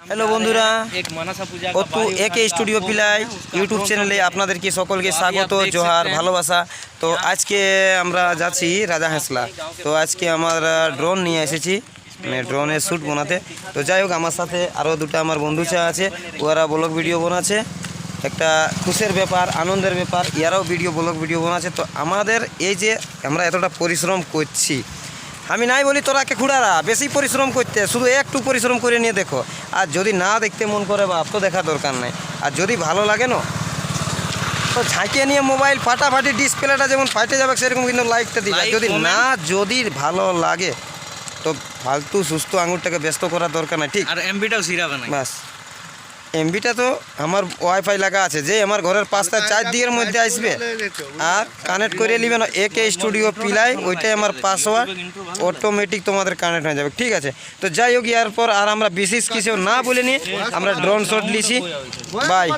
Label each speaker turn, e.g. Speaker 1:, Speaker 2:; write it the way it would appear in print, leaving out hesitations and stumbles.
Speaker 1: Hello বন্ধুরা, অতু একে studio পিলাই YouTube চ্যানেলে আপনাদেরকে সকলকে স্বাগত, জোহার, ভালোবাসা। তো আজকে আমরা যাচ্ছি রাজা হাঁসলা। তো আজকে আমরা ড্রোন নিয়ে এসেছি, মানে ড্রোনের শ্যুট বানাতে। তো যাই হোক, আমার সাথে আরও দুটো আমার বন্ধু আছে, ওরা ব্লগ ভিডিও বানাচ্ছে। একটা খুশির ব্যাপার, আনন্দের ব্যাপার, ইয়ারাও ব্লগ ভিডিও বানাচ্ছে। তো আমাদের এই যে আমরা এতটা পরিশ্রম করছি, আমি নাই বলি তোরাকে খুঁড়ারা বেশি পরিশ্রম করতে, শুধু একটু পরিশ্রম করে নিয়ে দেখো। আর যদি না দেখতে মন করে বাপ, তো দেখার দরকার নাই। আর যদি ভালো লাগে না তো ঝাঁকিয়ে নিয়ে মোবাইল ফাটাফাটি ডিসপ্লেটা যেমন ফাটে যাবে সেরকম কিন্তু লাইকটা দিবে। যদি ভালো লাগে তো ফালতু সুস্থ আঙুরটাকে ব্যস্ত করার দরকার নাই, ঠিক?
Speaker 2: আর এমবিটাও ছিড়াবে না,
Speaker 1: বাস। এমবিটা তো আমার ওয়াইফাই লাগা আছে, যে আমার ঘরের 5টা 4 দিকের মধ্যে আসবে আর কানেক্ট করে নেবে না একে স্টুডিও পিলাই, ওইটাই আমার পাসওয়ার্ড, অটোমেটিক তোমাদের কানেক্ট হয়ে যাবে, ঠিক আছে? তো যাই হোক, এরপর আর আমরা বিশেষ কিছু না বলে নিয়ে আমরা ড্রোন শট লিছি। বাই।